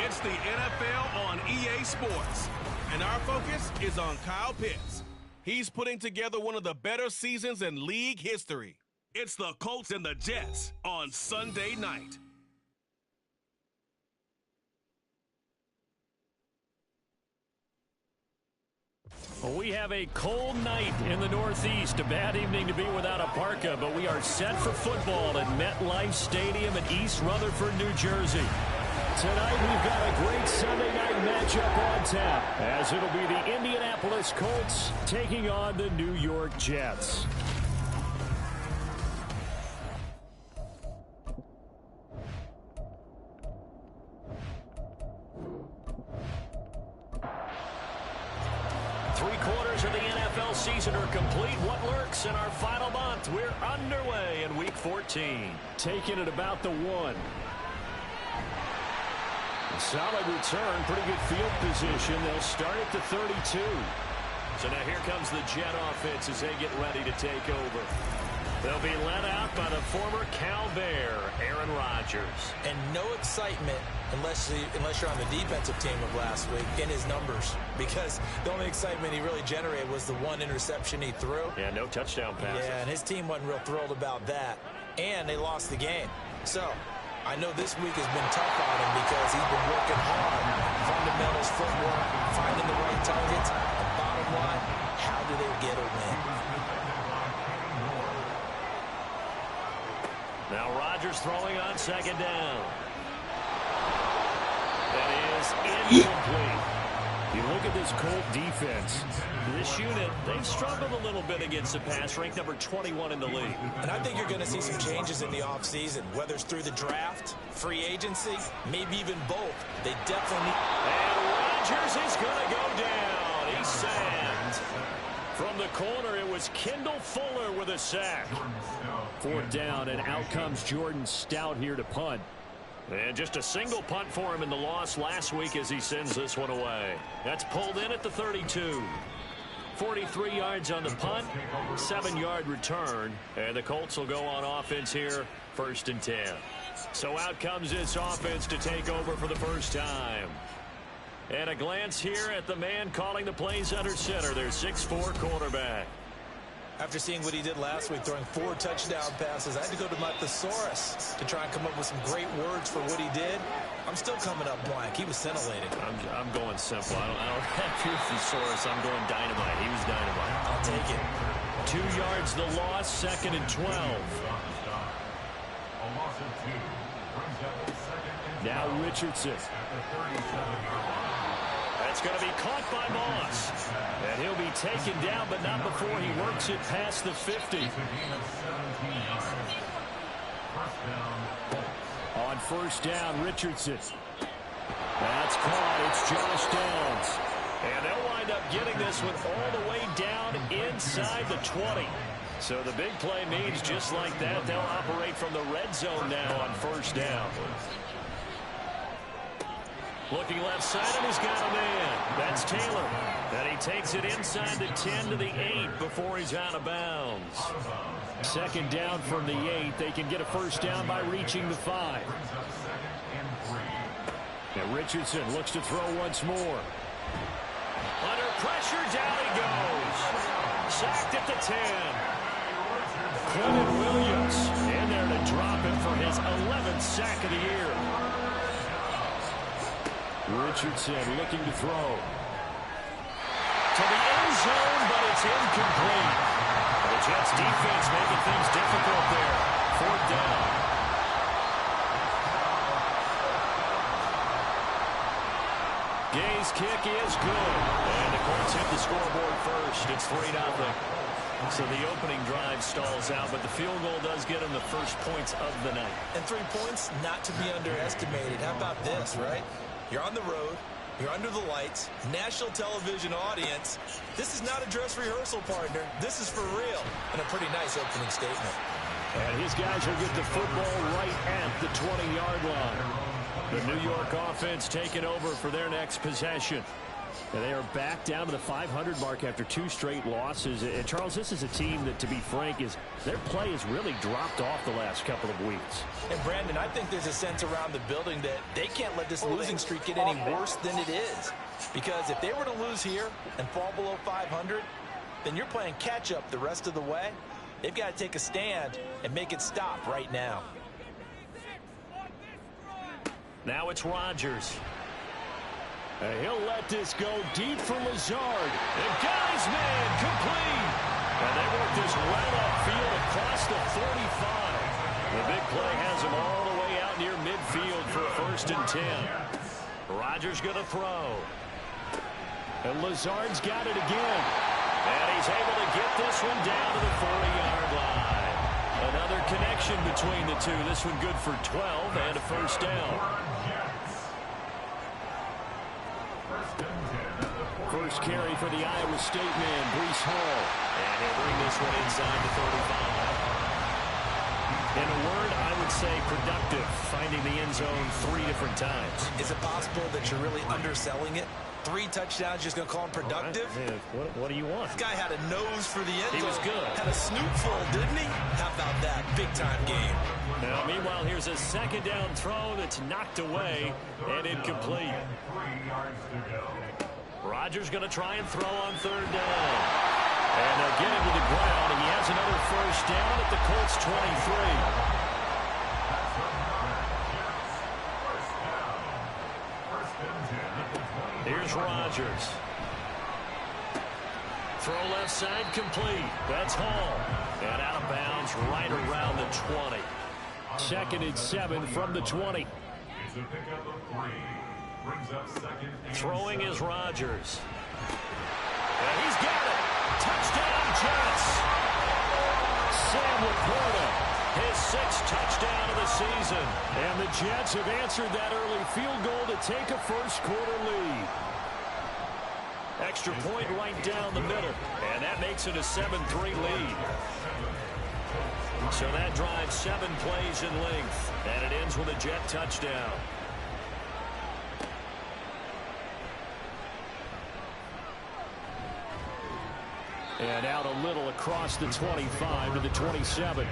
It's the NFL on EA Sports, and our focus is on Kyle Pitts. He's putting together one of the better seasons in league history. It's the Colts and the Jets on Sunday night. We have a cold night in the Northeast. A bad evening to be without a parka, but we are set for football at MetLife Stadium in East Rutherford, New Jersey. Tonight we've got a great Sunday night matchup on tap, as it'll be the Indianapolis Colts taking on the New York Jets. Three-quarters of the NFL season are complete. What lurks in our final month? We're underway in Week 14. Taking it about the 1. A solid return, pretty good field position. They'll start at the 32. So now here comes the Jet offense as they get ready to take over. They'll be led out by the former Cal Bear, Aaron Rodgers. And no excitement unless you're on the defensive team of last week in his numbers, because the only excitement he really generated was the one interception he threw. Yeah, no touchdown passes. Yeah, and his team wasn't real thrilled about that. And they lost the game. So I know this week has been tough on him because he's been working hard. Fundamentals, footwork, finding the right targets. And bottom line, how do they get a win? Now Rodgers throwing on second down. That is incomplete. You look at this Colt defense. This unit, they've struggled a little bit against the pass, ranked number 21 in the league. And I think you're going to see some changes in the offseason, whether it's through the draft, free agency, maybe even both. They definitely need... And Rodgers is going to go down. He's sacked. From the corner, it was Kendall Fuller with a sack. 4th down, and out comes Jordan Stout here to punt. And just a single punt for him in the loss last week as he sends this one away. That's pulled in at the 32. 43 yards on the punt, 7-yard return. And the Colts will go on offense here, 1st and 10. So out comes this offense to take over for the first time. And a glance here at the man calling the plays under center, their 6'4" quarterback. After seeing what he did last week, throwing 4 touchdown passes, I had to go to my thesaurus to try and come up with some great words for what he did. I'm still coming up blank. He was scintillating. I'm going simple. I don't have your thesaurus. I'm going dynamite. He was dynamite. I'll take it. 2 yards the loss, 2nd and 12. Now Richardson. That's going to be caught by Moss. And he'll be taken down, but not before he works it past the 50. On 1st down, Richardson. That's caught. It's Josh Downs. And they'll wind up getting this one all the way down inside the 20. So the big play means just like that, they'll operate from the red zone now on 1st down. Looking left side, and he's got a man. That's Taylor. And he takes it inside the 10 to the 8 before he's out of bounds. 2nd down from the 8. They can get a 1st down by reaching the 5. And Richardson looks to throw once more. Under pressure, down he goes. Sacked at the 10. Clement Williams in there to drop him for his 11th sack of the year. Richardson looking to throw. To the end zone, but it's incomplete. The Jets defense making things difficult there. 4th down. Gay's kick is good. And the Colts hit the scoreboard first. It's 3-0. So the opening drive stalls out, but the field goal does get him the first points of the night. And 3 points, not to be underestimated. How about this, right? You're on the road. You're under the lights. National television audience. This is not a dress rehearsal, partner. This is for real. And a pretty nice opening statement. And his guys will get the football right at the 20-yard line. The New York offense taking over for their next possession. And they are back down to the 500 mark after 2 straight losses. And, Charles, this is a team that, to be frank, their play has really dropped off the last couple of weeks. And, Brandon, I think there's a sense around the building that they can't let this losing streak get any worse than it is. Because if they were to lose here and fall below 500, then you're playing catch-up the rest of the way. They've got to take a stand and make it stop right now. Now it's Rodgers. He'll let this go deep for Lazard. And got his man complete. And they work this right upfield across the 45. The big play has him all the way out near midfield for a 1st and 10. Rodgers going to throw. And Lazard's got it again. And he's able to get this one down to the 40-yard line. Another connection between the two. This one good for 12 and a 1st down. First carry for the Iowa State man, Breece Hall. And he'll bring this one inside the 35. In a word, I would say productive, finding the end zone 3 different times. Is it possible that you're really underselling it? 3 touchdowns, just going to call him productive? Right. What do you want? This guy had a nose for the end zone. He was good. Had a snootful, didn't he? How about that? Big-time game. Now, meanwhile, here's a 2nd down throw that's knocked away and incomplete. Rodgers going to try and throw on 3rd down. And they'll get him to the ground, and he has another 1st down at the Colts 23. Here's Rodgers. Throw left side complete. That's Hall. And out of bounds right around the 20. 2nd and 7 from the 20. Throwing is Rodgers. And he's got it. Touchdown, Jets. Sam Laporta, his 6th touchdown of the season. And the Jets have answered that early field goal to take a first-quarter lead. Extra point right down the middle. And that makes it a 7-3 lead. So that drives 7 plays in length. And it ends with a Jet touchdown. And out a little across the 25 to the 27.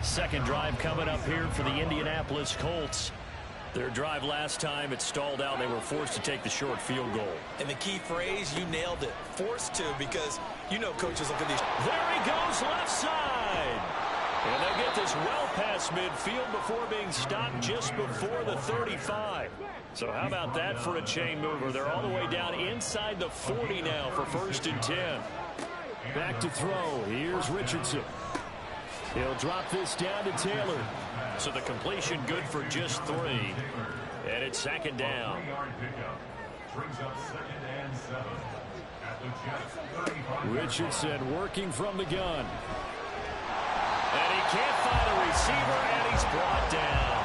2nd drive coming up here for the Indianapolis Colts. Their drive last time, it stalled out. They were forced to take the short field goal. And the key phrase, you nailed it. Forced to, because you know coaches look at these. There he goes, left side. And they'll get this well past midfield before being stopped just before the 35. So how about that for a chain mover? They're all the way down inside the 40 now for 1st and 10. Back to throw. Here's Richardson. He'll drop this down to Taylor. So the completion good for just 3. And it's 2nd down. Richardson working from the gun. And he can't find a receiver, and he's brought down.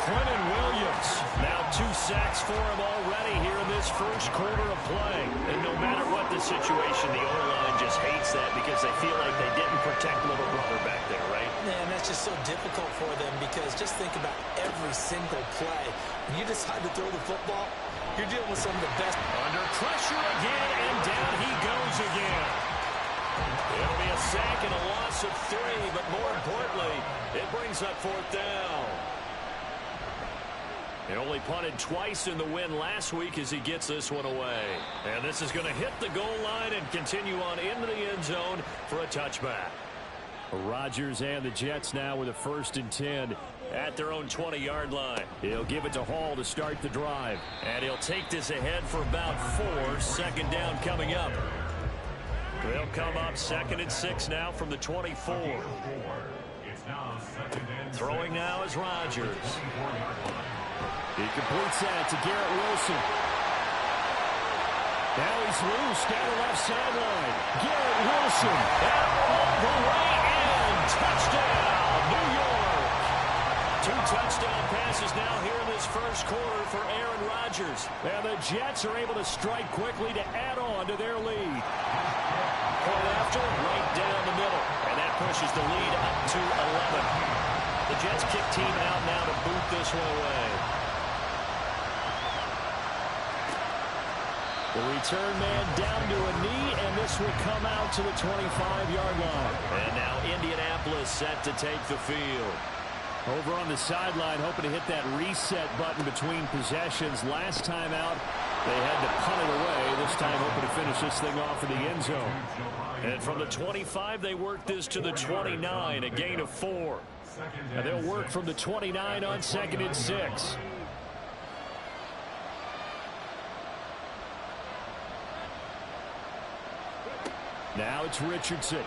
Quentin Williams, now 2 sacks for him already here in this first quarter of play. And no matter what the situation, the O-line just hates that because they feel like they didn't protect little brother back there, right? Man, that's just so difficult for them because just think about every single play. When you decide to throw the football, you're dealing with some of the best. Under pressure again, and down he goes again. It'll be a sack and a loss of 3, but more importantly, it brings up 4th down. He only punted twice in the win last week as he gets this one away. And this is going to hit the goal line and continue on into the end zone for a touchback. Rodgers and the Jets now with a 1st and 10 at their own 20-yard line. He'll give it to Hall to start the drive. And he'll take this ahead for about 4. 2nd down coming up. They'll come up 2nd and 6 now from the 24. Throwing now is Rodgers. He completes that to Garrett Wilson. Now he's loose down the left sideline. Garrett Wilson all the way in. Touchdown, New York. 2 touchdown passes now here in this first quarter for Aaron Rodgers. And the Jets are able to strike quickly to add on to their lead. Point after, right down the middle. And that pushes the lead up to 11. The Jets kick team out now to boot this one away. The return man down to a knee, and this will come out to the 25-yard line. And now Indianapolis set to take the field. Over on the sideline, hoping to hit that reset button between possessions. Last time out, they had to punt it away. This time, hoping to finish this thing off in the end zone. And from the 25, they work this to the 29, a gain of 4. And they'll work from the 29 on 2nd and 6. Now it's Richardson.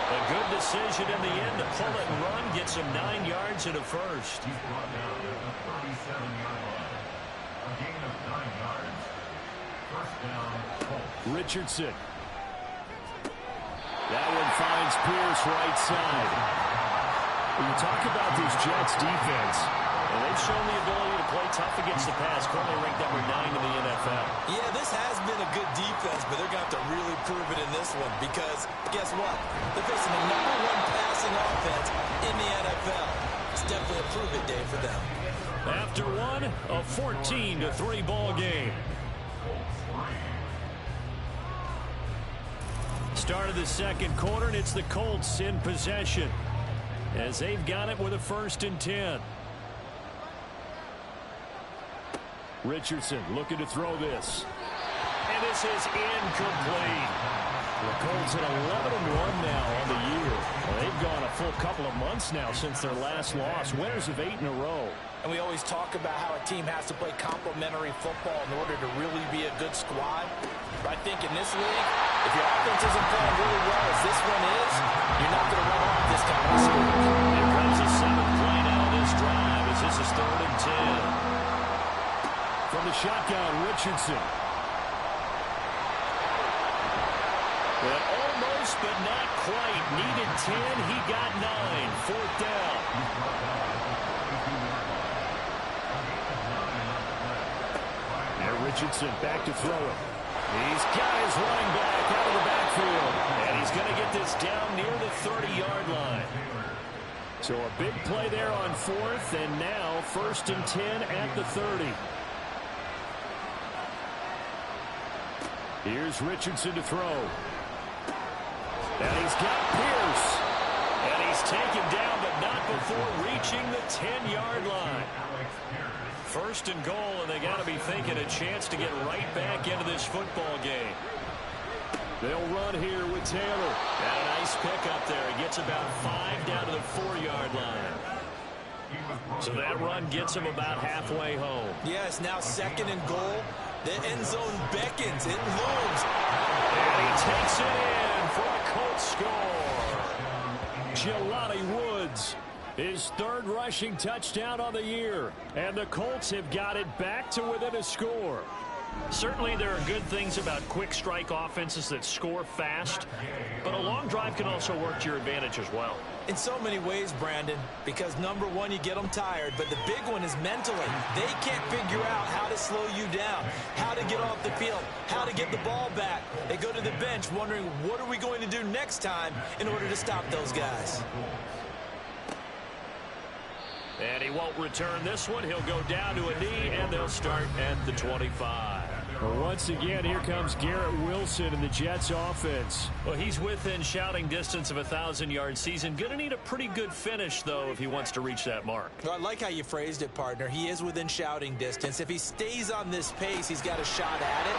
A good decision in the end to pull it and run. Gets him 9 yards and a first. He's brought down at the 37-yard line. A gain of 9 yards. First down, Colts. Richardson. That one finds Pierce right side. When you talk about this Jets defense, and they've shown the ability to play tough against the pass. Currently ranked number 9 in the NFL. Yeah, this has been a good defense, but they're going to have to really prove it in this one because, guess what? They're facing the #1 passing offense in the NFL. It's definitely a prove-it day for them. After one, a 14-3 ball game. Start of the second quarter, and it's the Colts in possession as they've got it with a 1st and 10. Richardson looking to throw this. And this is incomplete. The Colts at 11-1 now on the year. Well, they've gone a full couple of months now since their last loss. Winners of 8 in a row. And we always talk about how a team has to play complementary football in order to really be a good squad. But I think in this league, if your offense isn't playing really well as this one is, you're not going to run off this kind of score. Here comes the 7th play now on this drive as this is 3rd and 10. From the shotgun, Richardson. Well, almost, but not quite. Needed 10. He got 9. 4th down. Now Richardson back to throw it. He's got his running back out of the backfield. And he's going to get this down near the 30-yard line. So a big play there on 4th, and now 1st and 10 at the 30. Here's Richardson to throw. And he's got Pierce. And he's taken down, but not before reaching the 10-yard line. 1st and goal, and they got to be thinking a chance to get right back into this football game. They'll run here with Taylor. And a nice pickup there. He gets about 5 down to the 4-yard line. So that run gets him about halfway home. Yes, now 2nd and goal. The end zone beckons. It looms. And he takes it in for a Colts score. Jelani Woods, his 3rd rushing touchdown on the year. And the Colts have got it back to within a score. Certainly there are good things about quick strike offenses that score fast, but a long drive can also work to your advantage as well. In so many ways, Brandon, because #1, you get them tired, but the big one is mentally. They can't figure out how to slow you down, how to get off the field, how to get the ball back. They go to the bench wondering, what are we going to do next time in order to stop those guys? And he won't return this one. He'll go down to a knee, and they'll start at the 25. Well, once again, here comes Garrett Wilson in the Jets offense. Well, he's within shouting distance of a 1,000-yard season. Going to need a pretty good finish, though, if he wants to reach that mark. Well, I like how you phrased it, partner. He is within shouting distance. If he stays on this pace, he's got a shot at it.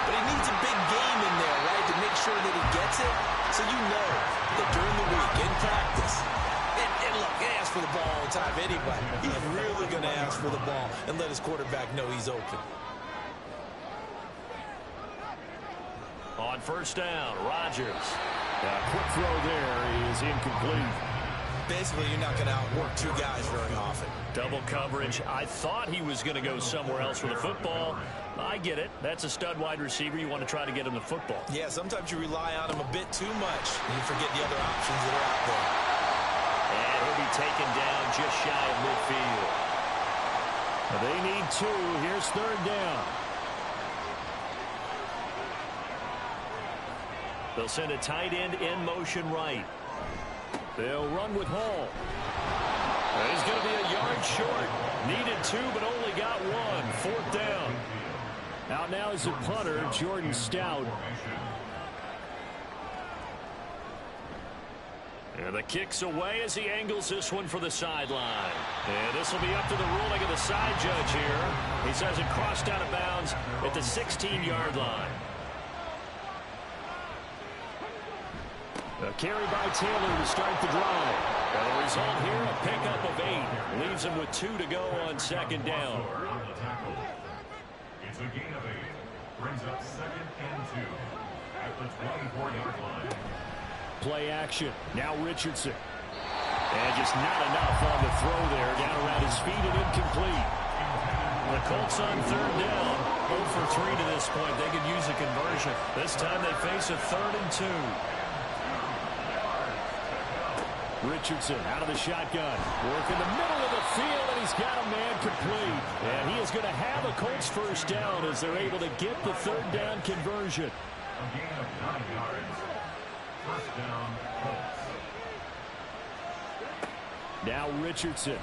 But he needs a big game in there, right, to make sure that he gets it. So you know that during the week, in practice, and look, he asks for the ball all the time anyway. He's really going to ask for the ball and let his quarterback know he's open. On 1st down, Rodgers. Quick throw there is incomplete. Basically, you're not going to outwork 2 guys very often. Double coverage. I thought he was going to go somewhere else with the football. I get it. That's a stud wide receiver. You want to try to get him the football. Yeah, sometimes you rely on him a bit too much, and you forget the other options that are out there. And he'll be taken down just shy of midfield. They need 2. Here's 3rd down. They'll send a tight end in motion right. They'll run with Hall. He's going to be a yard short. Needed 2, but only he got one. Fourth down. Out now is the punter, Jordan Stout. And the kick's away as he angles this one for the sideline. And this will be up to the ruling of the side judge here. He says it crossed out of bounds at the 16-yard line. A carry by Taylor to start the drive. And the result here, a pickup of 8. Leaves him with 2 to go on second down. It's a gain of 8. Brings up 2nd and 2 at the 24-yard line. Play action. Now Richardson. And just not enough on the throw there. Down around his feet and incomplete. The Colts on third down. 0 for 3 to this point. They could use a conversion. This time they face a 3rd and 2. Richardson out of the shotgun. Work in the middle of the field, and he's got a man complete. And he is going to have a Colts first down as they're able to get the 3rd down conversion. A gain of 9 yards. First down, Colts. Now Richardson.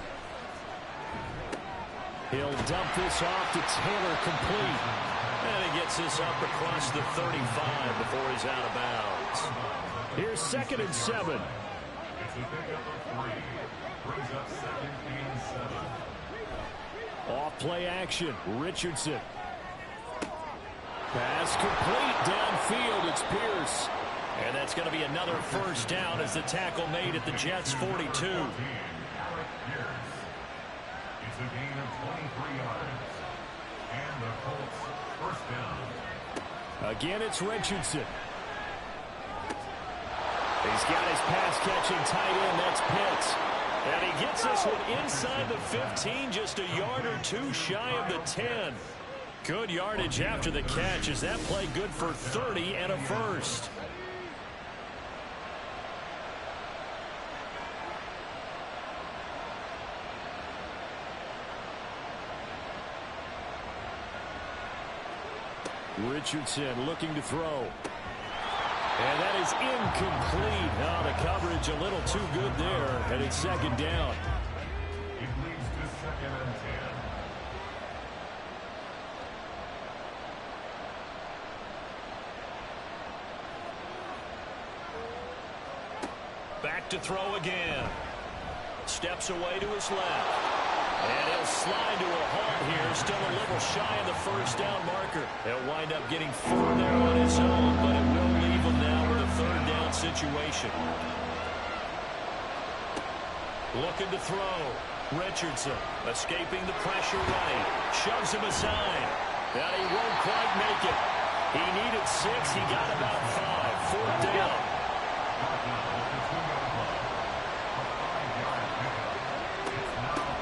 He'll dump this off to Taylor, complete. And he gets this up across the 35 before he's out of bounds. Here's 2nd and 7. It's a pickup of 3. Brings up 2nd and 7. Off play action. Richardson. Pass complete downfield. It's Pierce. And that's going to be another first down as the tackle made at the Jets' 42. It's a gain of 23 yards. And the Colts first down. Again, it's Richardson. He's got his pass-catching tight end. That's Pitts. And he gets this one inside the 15, just a yard or 2 shy of the 10. Good yardage after the catch. Is that play good for 30 and a first? Richardson looking to throw. And that is incomplete. Now the coverage a little too good there, and it's 2nd down. It leads to 2nd and 10. Back to throw again. Steps away to his left. And he'll slide to a halt here. Still a little shy of the first down marker. He'll wind up getting 4 there on his own, but it will leave him now with a 3rd down situation. Looking to throw. Richardson escaping the pressure right. Shoves him aside. And he won't quite make it. He needed 6. He got about 5. 4th down.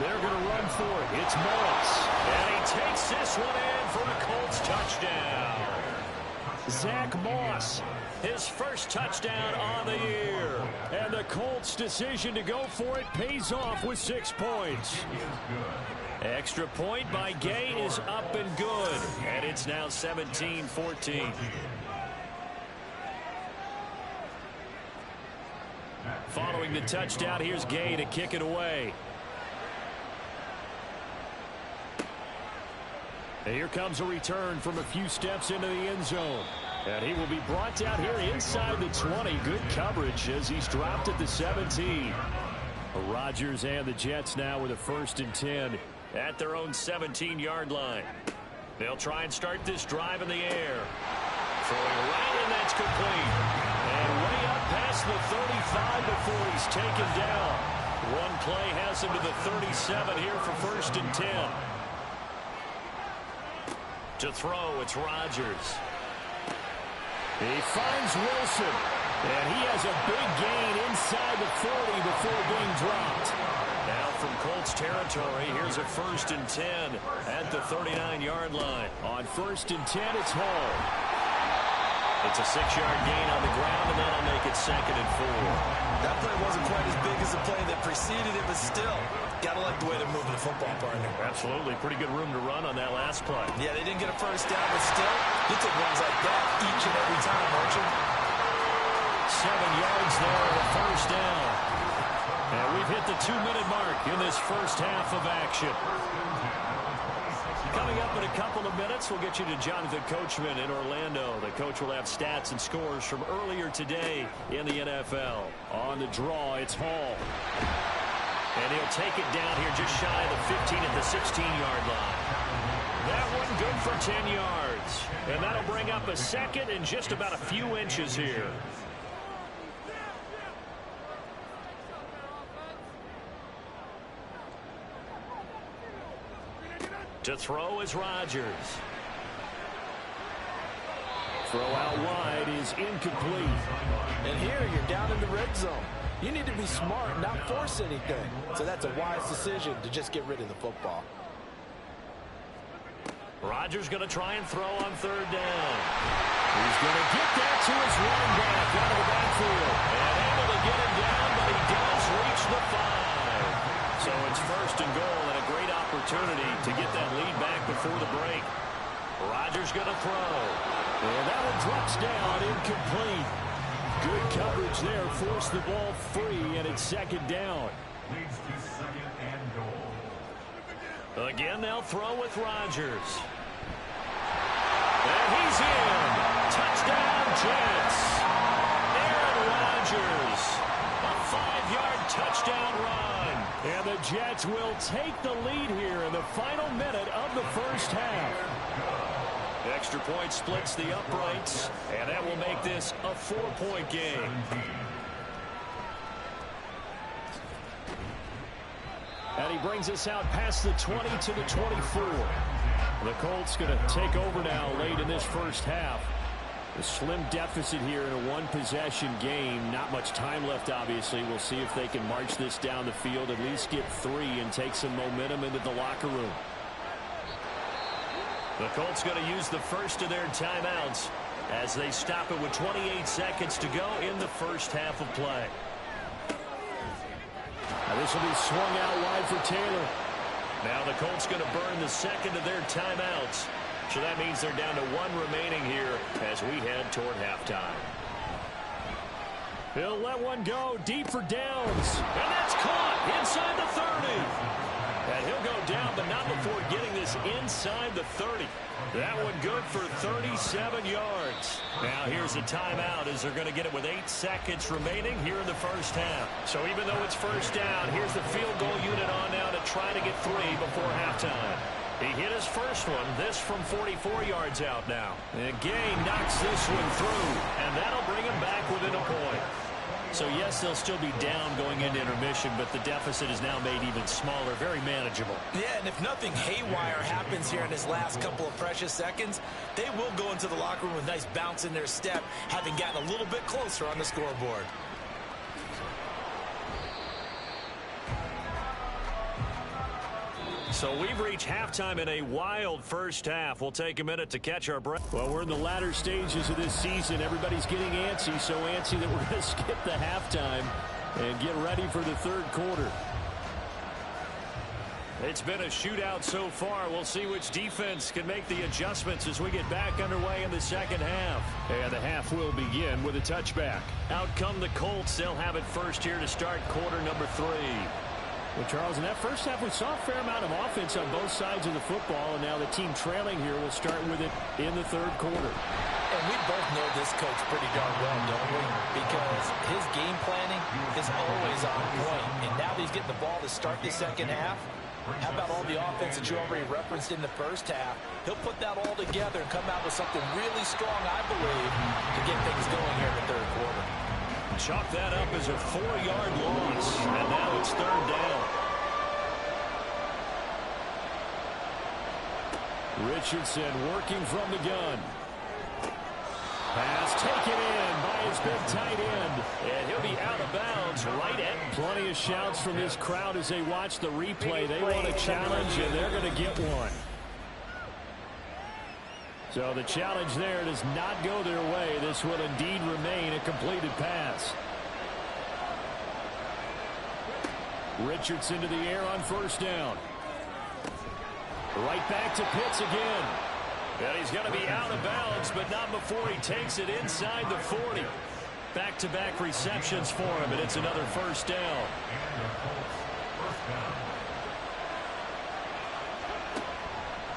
They're going to run for it. It's Morris. And he takes this one in for a Colts touchdown. Zach Moss, his first touchdown on the year. And the Colts' decision to go for it pays off with 6 points. Extra point by Gay is up and good. And it's now 17-14. Following the touchdown, here's Gay to kick it away. And here comes a return from a few steps into the end zone. And he will be brought down here inside the 20. Good coverage as he's dropped at the 17. Rodgers and the Jets now with a 1st and 10 at their own 17-yard line. They'll try and start this drive in the air. Throwing right, and that's complete. And way up past the 35 before he's taken down. One play has him to the 37 here for 1st and 10. To throw, it's Rodgers. He finds Wilson. And he has a big gain inside the 40 before being dropped. Now from Colts territory, here's a 1st and 10 at the 39-yard line. On 1st and 10, it's Hall. It's a 6-yard gain on the ground, and that'll make it 2nd and 4. That play wasn't quite as big as the play that preceded it, but still, gotta like the way they're moving the football, partner. Absolutely. Pretty good room to run on that last play. Yeah, they didn't get a first down, but still, you take runs like that each and every time, don't you? 7 yards there on the first down. And we've hit the 2-minute mark in this first half of action. Coming up in a couple of minutes, we'll get you to Jonathan Coachman in Orlando. The coach will have stats and scores from earlier today in the NFL. On the draw, it's Hall. And he'll take it down here just shy of the 15 at the 16-yard line. That one good for 10 yards. And that'll bring up a second and just about a few inches here. To throw is Rodgers. Throw out wide is incomplete. And here you're down in the red zone. You need to be smart and not force anything. So that's a wise decision to just get rid of the football. Rodgers going to try and throw on third down. He's going to get that to his running back out of the backfield. And able to get him down, but he does reach the 5. So it's first and goal and a great opportunity to get that lead back before the break. Rodgers going to throw. And that one drops down, incomplete. Good coverage there, forced the ball free, and it's second down. Leads to second and goal. Again, they'll throw with Rodgers. And he's in. Touchdown, Jets. Aaron Rodgers. A 5-yard touchdown run. And the Jets will take the lead here in the final minute of the first half. Extra point splits the uprights, and that will make this a 4-point game. And he brings us out past the 20 to the 24. The Colts going to take over now late in this first half. A slim deficit here in a one-possession game. Not much time left, obviously. We'll see if they can march this down the field, at least get 3 and take some momentum into the locker room. The Colts going to use the first of their timeouts as they stop it with 28 seconds to go in the first half of play. Now this will be swung out wide for Taylor. Now the Colts going to burn the second of their timeouts. So that means they're down to 1 remaining here as we head toward halftime. He'll let one go deep for Downs. And that's caught inside the 30. And he'll go down, but not before getting this inside the 30. That one good for 37 yards. Now here's a timeout as they're going to get it with 8 seconds remaining here in the first half. So even though it's first down, here's the field goal unit on now to try to get 3 before halftime. He hit his first one, this from 44 yards out now. And Gay knocks this one through, and that'll bring him back within a point. So, yes, they'll still be down going into intermission, but the deficit is now made even smaller, very manageable. Yeah, and if nothing haywire happens here in his last couple of precious seconds, they will go into the locker room with a nice bounce in their step, having gotten a little bit closer on the scoreboard. So we've reached halftime in a wild first half. We'll take a minute to catch our breath. Well, we're in the latter stages of this season. Everybody's getting antsy, so antsy that we're going to skip the halftime and get ready for the third quarter. It's been a shootout so far. We'll see which defense can make the adjustments as we get back underway in the second half. And the half will begin with a touchback. Out come the Colts. They'll have it first here to start quarter number 3. Well, Charles, in that first half, we saw a fair amount of offense on both sides of the football, and now the team trailing here will start with it in the third quarter. And we both know this coach pretty darn well, don't we? Because his game planning is always on point, and now that he's getting the ball to start the second half, how about all the offense that you already referenced in the first half? He'll put that all together and come out with something really strong, I believe, to get things going here in the third quarter. Chalk that up as a 4-yard loss, and now it's third down. Richardson working from the gun. Pass taken in by his big tight end, and he'll be out of bounds right at. Plenty of shouts from this crowd as they watch the replay. They want a challenge, and they're going to get one. So the challenge there does not go their way. This will indeed remain a completed pass. Richardson to the air on first down. Right back to Pitts again. And he's going to be out of bounds, but not before he takes it inside the 40. Back-to-back receptions for him, and it's another first down.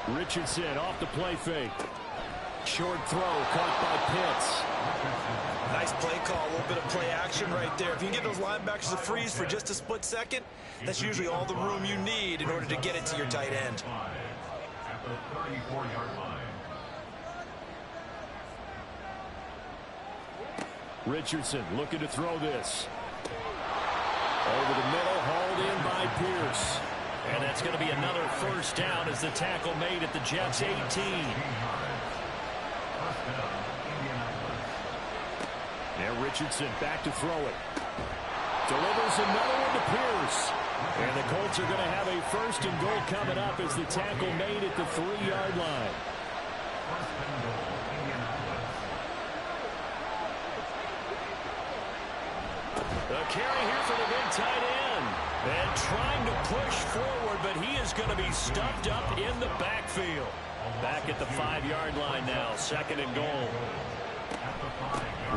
Richardson off the play fake. Short throw caught by Pitts. Nice play call, a little bit of play action right there. If you can get those linebackers to freeze for just a split second, that's usually all the room you need in order to get it to your tight end. At the 34-yard line. Richardson looking to throw this. Over the middle, hauled in by Pierce. And that's going to be another first down as the tackle made at the Jets' 18. Now Richardson back to throw it. Delivers another one to Pierce. And the Colts are going to have a first and goal coming up as the tackle made at the 3-yard line. The carry here for the big tight end. And trying to push forward, but he is going to be stuffed up in the backfield. Back at the 5-yard line now, second and goal.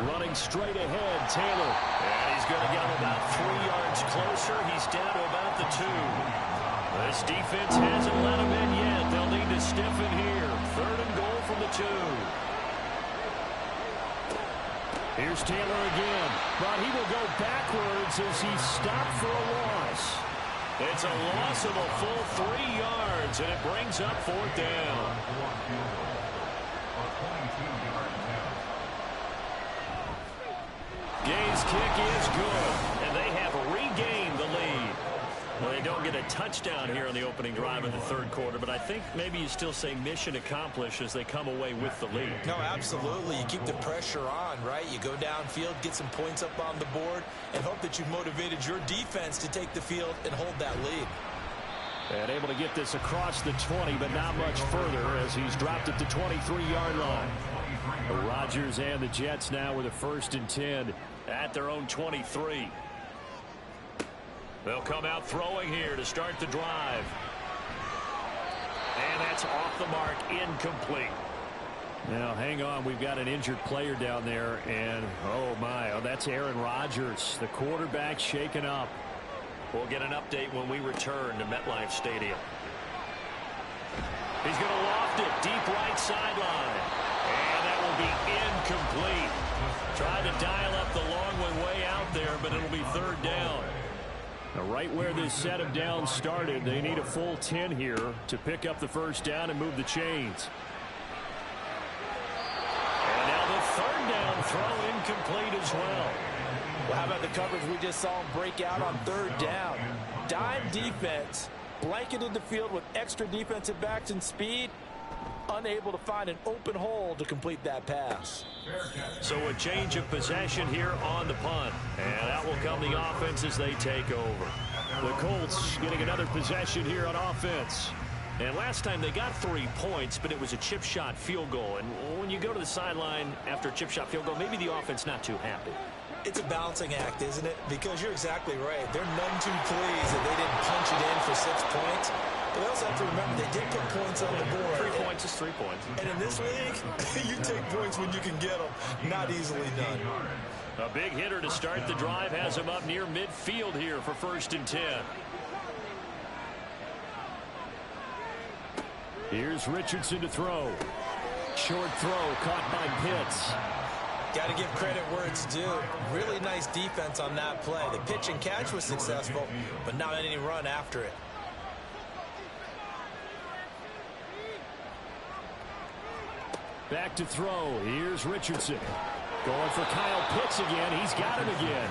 Running straight ahead, Taylor. And he's going to get him about 3 yards closer. He's down to about the 2. This defense hasn't let him in yet. They'll need to stiffen here. Third and goal from the 2. Here's Taylor again, but he will go backwards as he's stopped for a loss. It's a loss of a full 3 yards, and it brings up fourth down. Gay's kick is good, and they have regained the lead. Well, they don't get a touchdown here on the opening drive of the third quarter, but I think maybe you still say mission accomplished as they come away with the lead. No, absolutely. You keep the pressure on, right? You go downfield, get some points up on the board, and hope that you've motivated your defense to take the field and hold that lead. And able to get this across the 20, but not much further as he's dropped at the 23-yard line. Rodgers and the Jets now with a first and 10 at their own 23. They'll come out throwing here to start the drive. And that's off the mark, incomplete. Now, hang on. We've got an injured player down there. And, oh, my. Oh, that's Aaron Rodgers, the quarterback shaken up. We'll get an update when we return to MetLife Stadium. He's going to loft it deep right sideline. And that will be incomplete. Tried to dial up the long one way out there, but it'll be third down. Now, right where this set of downs started, they need a full 10 here to pick up the first down and move the chains. And now the third down throw incomplete as well. Well, how about the coverage we just saw him break out on third down? Dime defense, blanketed the field with extra defensive backs and speed, unable to find an open hole to complete that pass. So a change of possession here on the punt. And out will come the offense as they take over. The Colts getting another possession here on offense. And last time they got 3 points, but it was a chip shot field goal. And when you go to the sideline after a chip shot field goal, maybe the offense not too happy. It's a balancing act, isn't it? Because you're exactly right. They're none too pleased that they didn't punch it in for 6 points. But they also have to remember they did put points on the board. 3 points is 3 points. And in this league, you take points when you can get them. Not easily done. A big hitter to start the drive has him up near midfield here for first and 10. Here's Richardson to throw. Short throw caught by Pitts. Got to give credit where it's due. Really nice defense on that play. The pitch and catch was successful, but not any run after it. Back to throw. Here's Richardson. Going for Kyle Pitts again. He's got him again.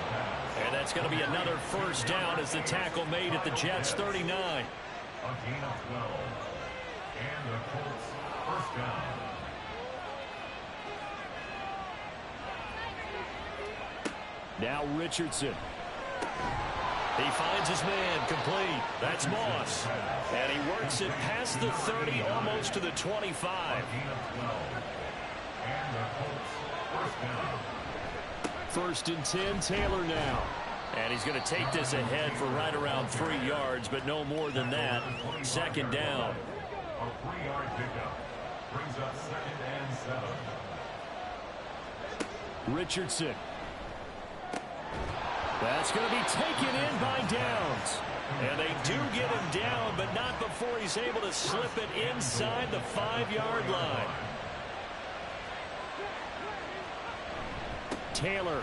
And that's going to be another first down as the tackle made at the Jets' 39. A gain of 12. And the Colts first down. Now Richardson. He finds his man complete. That's Moss. And he works it past the 30, almost to the 25. Gain of 12. And the Colts first down. First and 10, Taylor now. And he's going to take this ahead for right around 3 yards, but no more than that. Second down. A 3-yard pickup brings up 2nd and 7. Richardson. That's going to be taken in by Downs. And they do get him down, but not before he's able to slip it inside the 5-yard line. Taylor.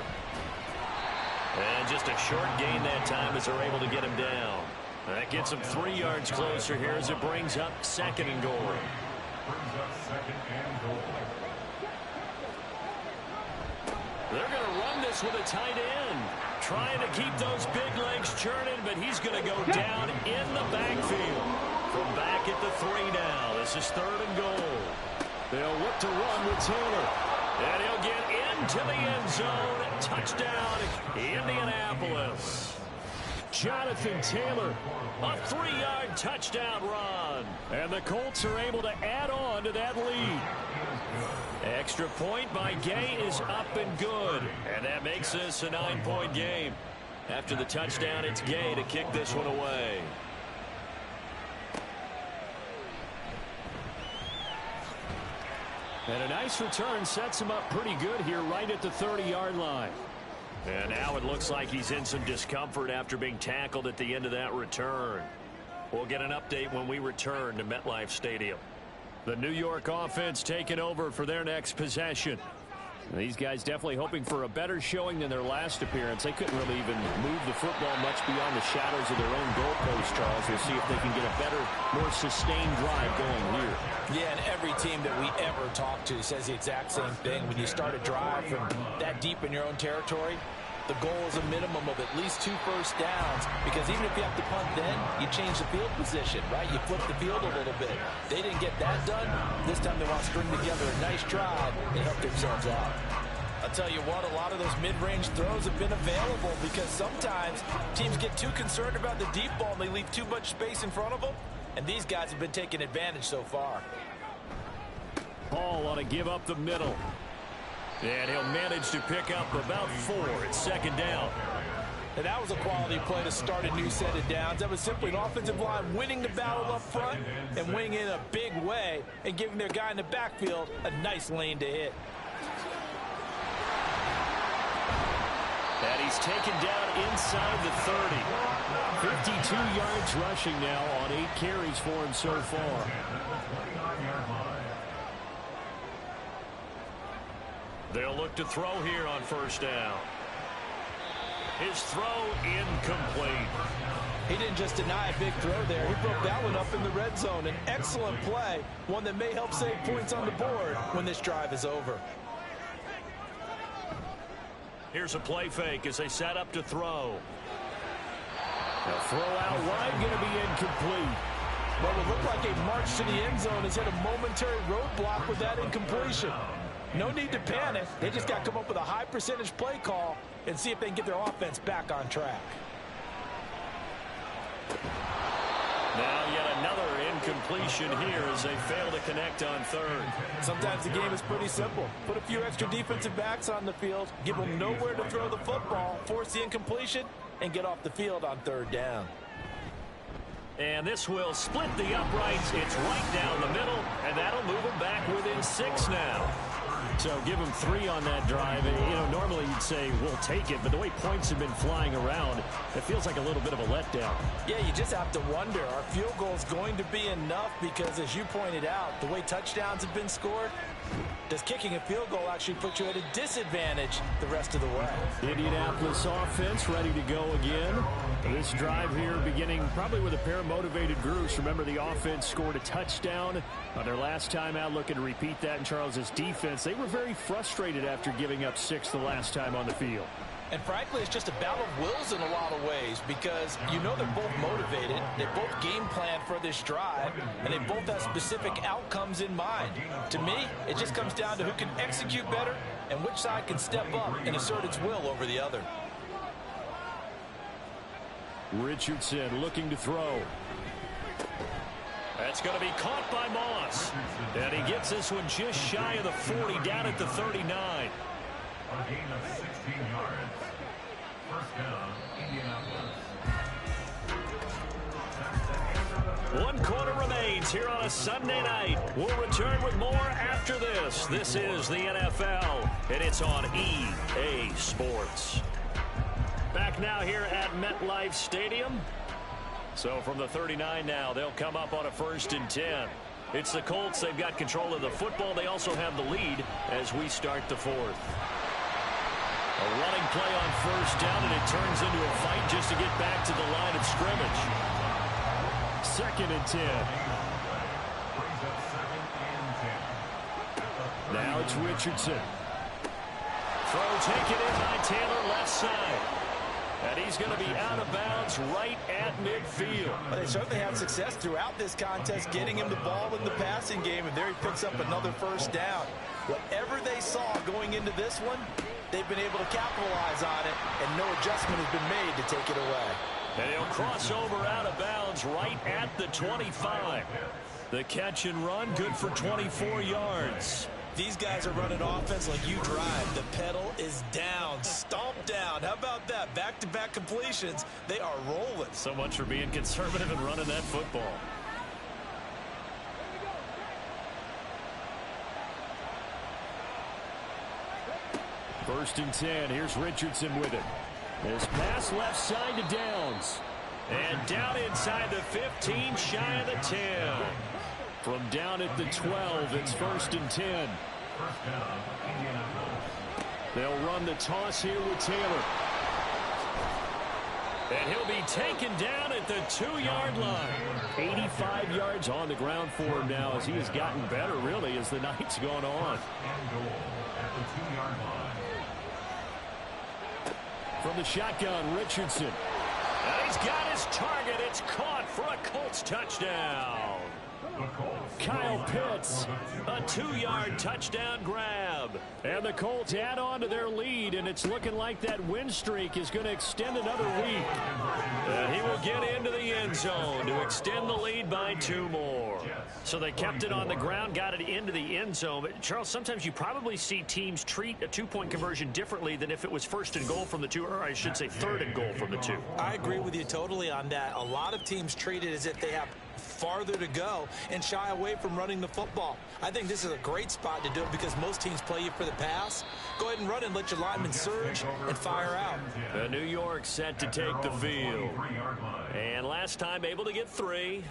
And just a short gain that time as they're able to get him down. That gets him 3 yards closer here as it brings up 2nd and goal. Brings up 2nd and goal. They're going to run this with a tight end. Trying to keep those big legs churning, but he's going to go down in the backfield. From back at the 3 now. This is 3rd and goal. They'll look to run with Taylor. And he'll get into the end zone. Touchdown, Indianapolis. Jonathan Taylor, a 3-yard touchdown run. And the Colts are able to add on to that lead. Extra point by Gay is up and good. And that makes this a 9-point game. After the touchdown, it's Gay to kick this one away. And a nice return sets him up pretty good here right at the 30-yard line. And now it looks like he's in some discomfort after being tackled at the end of that return. We'll get an update when we return to MetLife Stadium. The New York offense taking over for their next possession. These guys definitely hoping for a better showing than their last appearance. They couldn't really even move the football much beyond the shadows of their own goalpost, Charles. We'll see if they can get a better, more sustained drive going here. Yeah, and every team that we ever talk to says the exact same thing. When you start a drive from that deep in your own territory, the goal is a minimum of at least 2 first downs, because even if you have to punt then, you change the field position, right? You flip the field a little bit. They didn't get that done. This time they want to string together a nice drive and help themselves out. I'll tell you what, a lot of those mid-range throws have been available because sometimes teams get too concerned about the deep ball and they leave too much space in front of them, and these guys have been taking advantage so far. Paul on a give up the middle. And he'll manage to pick up about 4 at 2nd down. And that was a quality play to start a new set of downs. That was simply an offensive line winning the battle up front and winning in a big way and giving their guy in the backfield a nice lane to hit. And he's taken down inside the 30. 52 yards rushing now on 8 carries for him so far. They'll look to throw here on 1st down. His throw incomplete. He didn't just deny a big throw there. He broke that one up in the red zone. An excellent play, one that may help save points on the board when this drive is over. Here's a play fake as they set up to throw. The throw out wide going to be incomplete. Well, it looked like a march to the end zone has hit a momentary roadblock with that incompletion. No need to panic. They just got to come up with a high percentage play call and see if they can get their offense back on track. Now yet another incompletion here as they fail to connect on 3rd. Sometimes the game is pretty simple. Put a few extra defensive backs on the field, give them nowhere to throw the football, force the incompletion, and get off the field on 3rd down. And this will split the uprights. It's right down the middle, and that'll move them back within 6 now. So give them 3 on that drive. And, you know, normally you'd say we'll take it, but the way points have been flying around, it feels like a little bit of a letdown. Yeah, you just have to wonder, are field goals going to be enough? Because as you pointed out, the way touchdowns have been scored, does kicking a field goal actually put you at a disadvantage the rest of the way? Indianapolis offense ready to go again. This drive here beginning probably with a pair of motivated groups. Remember, the offense scored a touchdown on their last time out, looking to repeat that in Charles's defense. They were very frustrated after giving up 6 the last time on the field. And frankly, it's just a battle of wills in a lot of ways, because you know they're both motivated, they both game plan for this drive, and they both have specific outcomes in mind. To me, it just comes down to who can execute better and which side can step up and assert its will over the other. Richardson looking to throw. That's going to be caught by Moss. And he gets this one just shy of the 40, down at the 39. A gain of 16 yards. 1st down, Indianapolis. 1 quarter remains here on a Sunday night. We'll return with more after this. This is the NFL, and it's on EA Sports. Back now here at MetLife Stadium. So from the 39 now, they'll come up on a 1st and 10. It's the Colts. They've got control of the football. They also have the lead as we start the 4th. A running play on 1st down, and it turns into a fight just to get back to the line of scrimmage. 2nd and 10. Now it's Richardson. Throw taken in by Taylor, left side. And he's going to be out of bounds right at midfield. Well, they certainly had success throughout this contest, getting him the ball in the passing game, and there he picks up another 1st down. Whatever they saw going into this one, they've been able to capitalize on it, and no adjustment has been made to take it away. And he'll cross over out of bounds right at the 25. The catch and run, good for 24 yards. These guys are running offense like you drive. The pedal is down, stomped down. How about that? Back-to-back completions. They are rolling. So much for being conservative and running that football. First and 10. Here's Richardson with it. His pass left side to Downs. And down inside the 15, shy of the 10. From down at the 12, it's 1st and 10. They'll run the toss here with Taylor. And he'll be taken down at the 2-yard line. 85 yards on the ground for him now as he has gotten better, really, as the night's gone on. From the shotgun, Richardson. And he's got his target. It's caught for a Colts touchdown. Kyle Pitts, a 2-yard touchdown grab. And the Colts add on to their lead, and it's looking like that win streak is going to extend another week. And he will get into the end zone to extend the lead by 2 more. So they kept it on the ground, got it into the end zone. But, Charles, sometimes you probably see teams treat a 2-point conversion differently than if it was 1st and goal from the 2, or I should say 3rd and goal from the 2. I agree with you totally on that. A lot of teams treat it as if they have farther to go and shy away from running the football. I think this is a great spot to do it because most teams play you for the pass. Go ahead and run and let your linemen surge and fire out. New York set to take the field. And last time able to get 3.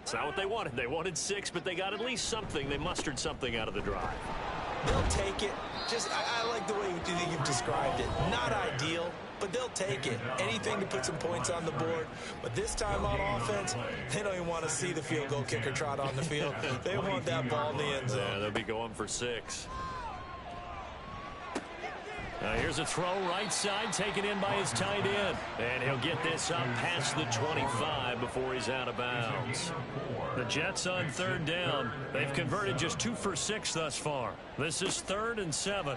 It's not what they wanted. They wanted 6, but they got at least something. They mustered something out of the drive. They'll take it. I like the way you've described it. Not ideal, but they'll take it. Anything to put some points on the board. But this time on offense, they don't even want to see the field goal kicker trot on the field. They want that ball in the end zone. Yeah, they'll be going for 6. Now here's a throw right side taken in by his tight end. And he'll get this up past the 25 before he's out of bounds. The Jets on 3rd down. They've converted just 2 for 6 thus far. This is 3rd and 7.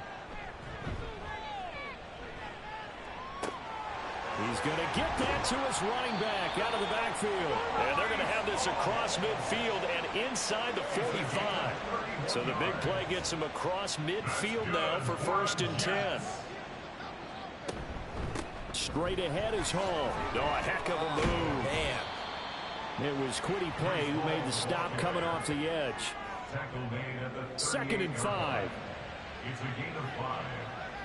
He's going to get that to his running back out of the backfield. And they're going to have this across midfield and inside the 45. So the big play gets him across midfield now for 1st and 10. Straight ahead is Hall. Oh, a heck of a move. Man. It was Kwity Paye who made the stop coming off the edge. 2nd and 5. It's a gain of 5.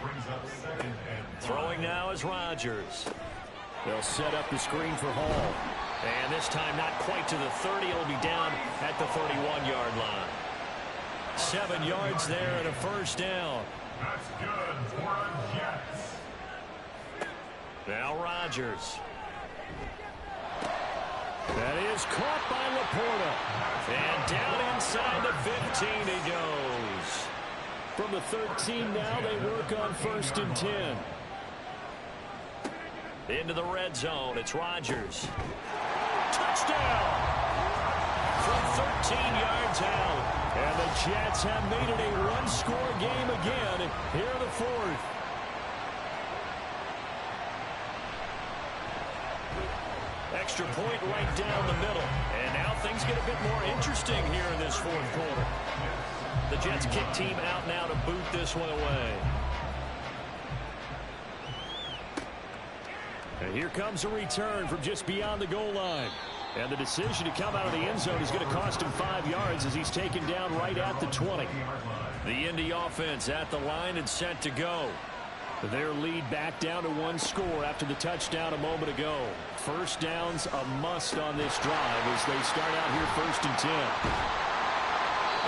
Brings up 2nd and 5. Throwing now is Rodgers. They'll set up the screen for Hall. And this time not quite to the 30. It'll be down at the 31-yard line. 7 yards there and a 1st down. That's good for the Jets. Now Rodgers. That is caught by Laporta. And down inside the 15 he goes. From the 13 now, they work on 1st and 10. Into the red zone, it's Rodgers. Touchdown! From 13 yards out. And the Jets have made it a one-score game again here in the 4th. Extra point right down the middle. And now things get a bit more interesting here in this 4th quarter. The Jets kick team out now to boot this one away. And here comes a return from just beyond the goal line. And the decision to come out of the end zone is going to cost him 5 yards as he's taken down right at the 20. The Indy offense at the line and set to go. Their lead back down to one score after the touchdown a moment ago. First down's a must on this drive as they start out here 1st and 10.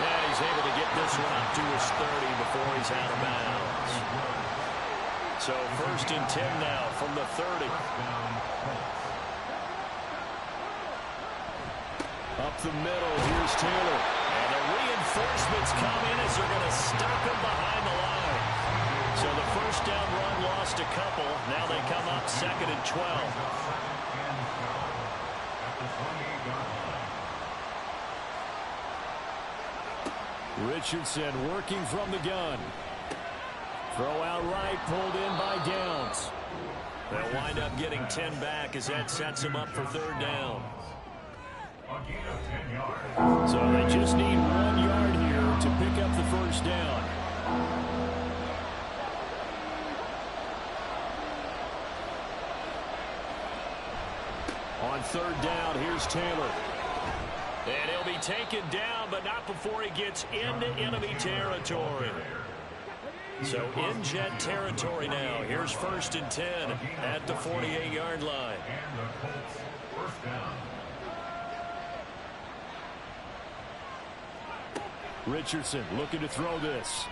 And he's able to get this one up to his 30 before he's out of bounds. So 1st and 10 now from the 30. Up the middle, here's Taylor. And the reinforcements come in as they're going to stop him behind the line. So the first down run lost a couple. Now they come up 2nd and 12. Richardson working from the gun. Throw out right, pulled in by Downs. They'll wind up getting 10 back as that sets them up for 3rd down. So they just need 1 yard here to pick up the first down. On 3rd down, here's Taylor. And he'll be taken down, but not before he gets into enemy territory. So in Jet territory now. Here's 1st and 10 at the 48-yard line. And the Colts first down. Richardson looking to throw this.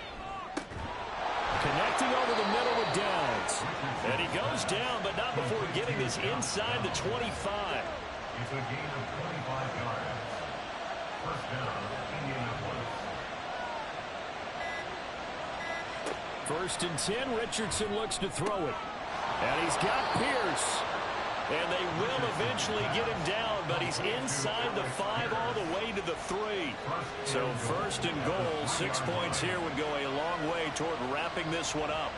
Connecting over the middle with Downs. And he goes down, but not before getting this inside the 25. It's a gain of 25 yards. First down, Indianapolis. 1st and 10, Richardson looks to throw it. And he's got Pierce. And they will eventually get him down, but he's inside the 5 all the way to the 3. So 1st and goal, 6 points here would go a long way toward wrapping this one up.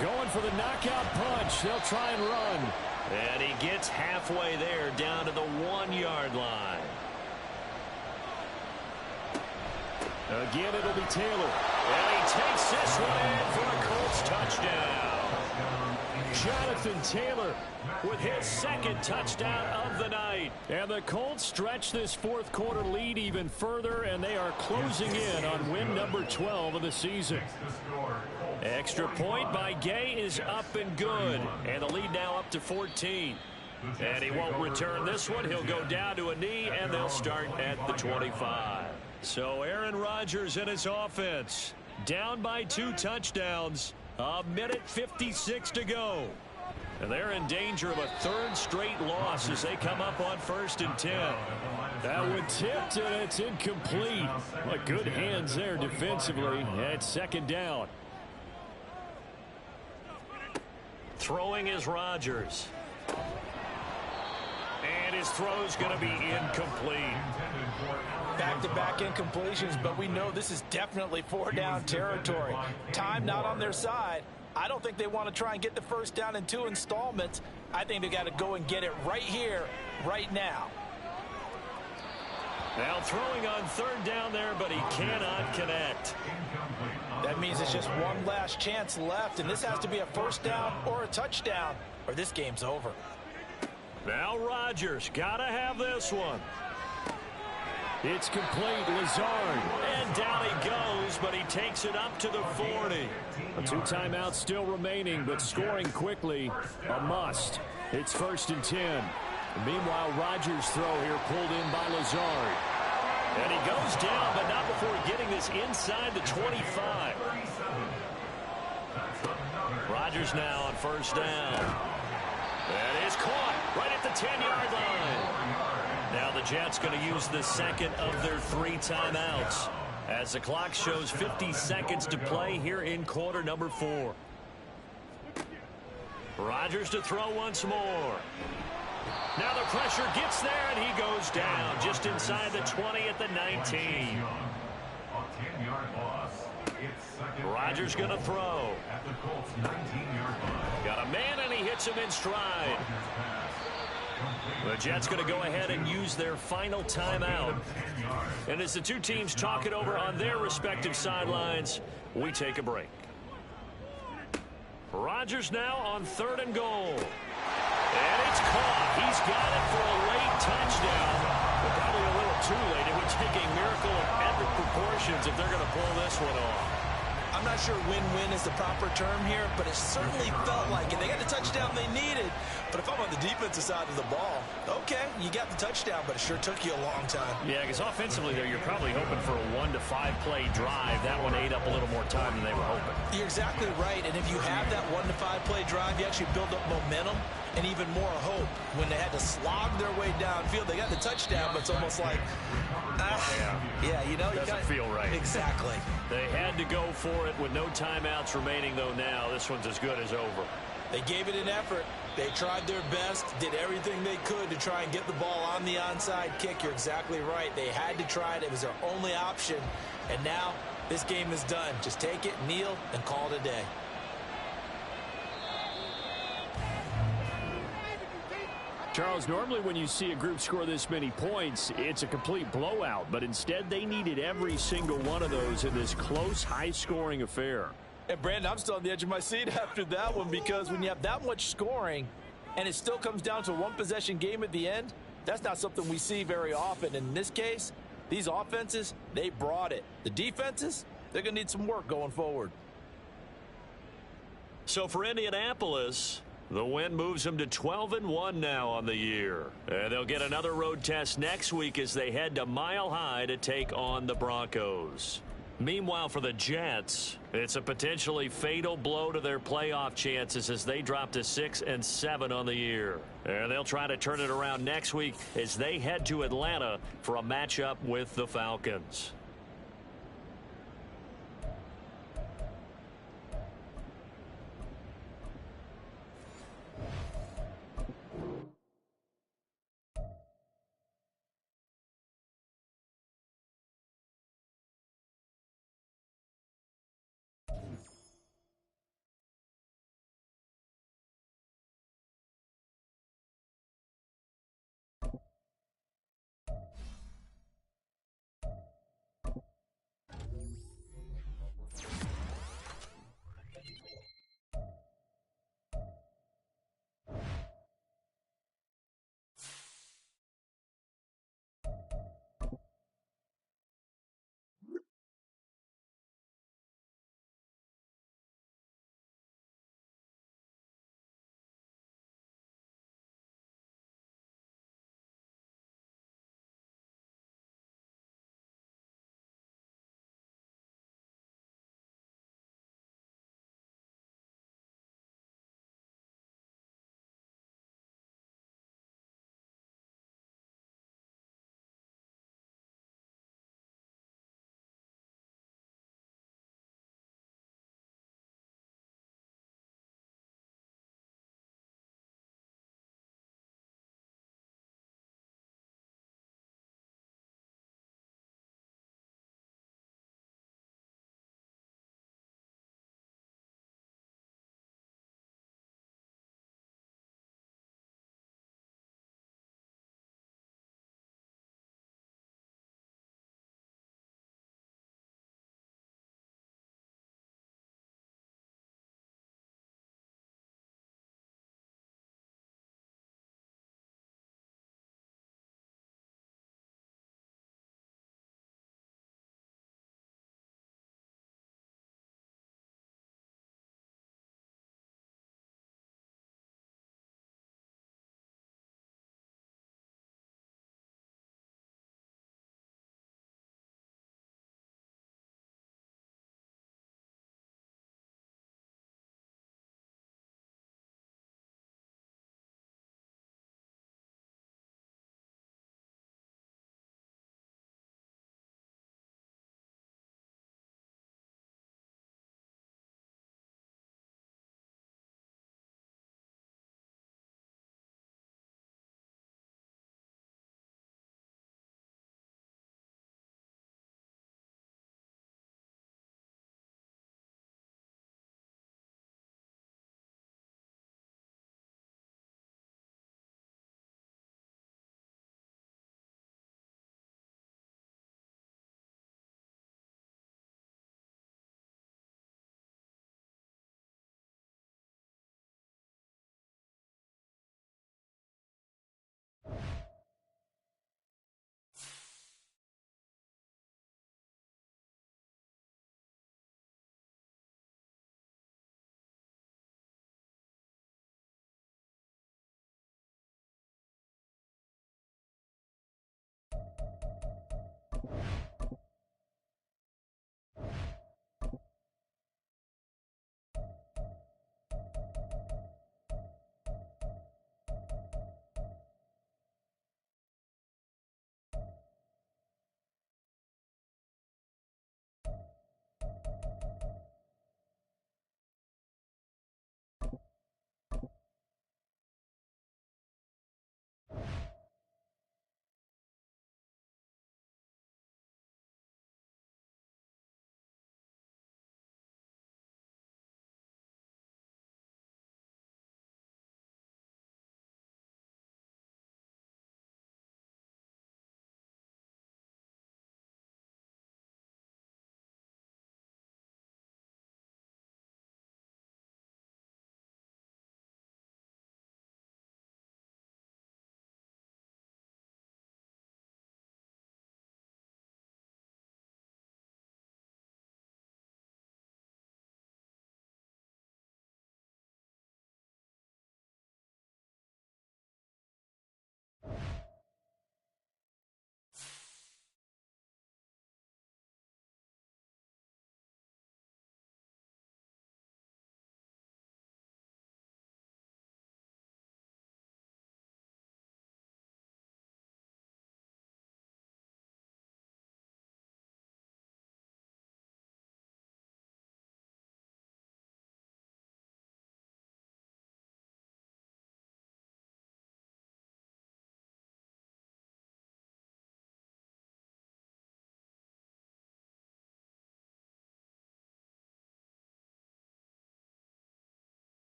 Going for the knockout punch. They'll try and run. And he gets halfway there down to the 1-yard line. Again, it'll be Taylor. And he takes this one in for a Colts touchdown. Jonathan Taylor with his 2nd touchdown of the night. And the Colts stretch this 4th quarter lead even further, and they are closing in on win number 12 of the season. Extra point by Gay is up and good. And the lead now up to 14. And he won't return this one. He'll go down to a knee, and they'll start at the 25. So Aaron Rodgers and his offense down by 2 touchdowns. A minute 56 to go. And they're in danger of a 3rd straight loss as they come up on 1st and 10. That one tipped, and it's incomplete. But good hands there defensively at 2nd down. Throwing is Rodgers. And his throw's going to be incomplete. Back-to-back incompletions, but we know this is definitely 4-down territory. Time not on their side. I don't think they want to try and get the first down in 2 installments. I think they got to go and get it right here, right now. Now throwing on 3rd down there, but he cannot connect. That means it's just one last chance left, and this has to be a first down or a touchdown, or this game's over. Now Rodgers got to have this one. It's complete. Lazard. And down he goes, but he takes it up to the 40. 2 timeouts still remaining, but scoring quickly, a must. It's 1st and 10. Meanwhile, Rodgers' throw here pulled in by Lazard. And he goes down, but not before getting this inside the 25. Rodgers now on 1st down. And is caught right at the 10-yard line. Now the Jets going to use the 2nd of their 3 timeouts as the clock shows 50 seconds to play here in quarter number 4. Rodgers to throw once more. Now the pressure gets there, and he goes down just inside the 20 at the 19. Rodgers going to throw. Got a man, and he hits him in stride. The Jets going to go ahead and use their final timeout. And as the 2 teams talk it over on their respective sidelines, we take a break. Rodgers now on 3rd and goal. And it's caught. He's got it for a late touchdown. But probably a little too late. It would take a miracle of epic proportions if they're going to pull this one off. I'm not sure win-win is the proper term here, but it certainly felt like it. They got the touchdown they needed, but if I'm on the defensive side of the ball, okay, you got the touchdown, but it sure took you a long time. Yeah, because offensively, though, you're probably hoping for a 1 to 5 play drive. That one ate up a little more time than they were hoping. You're exactly right, and if you have that 1 to 5 play drive, you actually build up momentum and even more hope. When they had to slog their way downfield, they got the touchdown, but it's almost like, yeah, you know, doesn't feel right. Exactly. They had to go for it with no timeouts remaining, though. Now this one's as good as over. They gave it an effort. They tried their best, did everything they could to try and get the ball on the onside kick. You're exactly right. They had to try it. It was their only option. And now this game is done. Just take it, kneel, and call it a day. Charles, normally when you see a group score this many points, it's a complete blowout. But instead, they needed every single one of those in this close, high-scoring affair. And, Brandon, I'm still on the edge of my seat after that one, because when you have that much scoring and it still comes down to a one-possession game at the end, that's not something we see very often. In this case, these offenses, they brought it. The defenses, they're going to need some work going forward. So for Indianapolis, the win moves them to 12-1 now on the year. And they'll get another road test next week as they head to Mile High to take on the Broncos. Meanwhile, for the Jets, it's a potentially fatal blow to their playoff chances as they drop to 6-7 on the year. And they'll try to turn it around next week as they head to Atlanta for a matchup with the Falcons.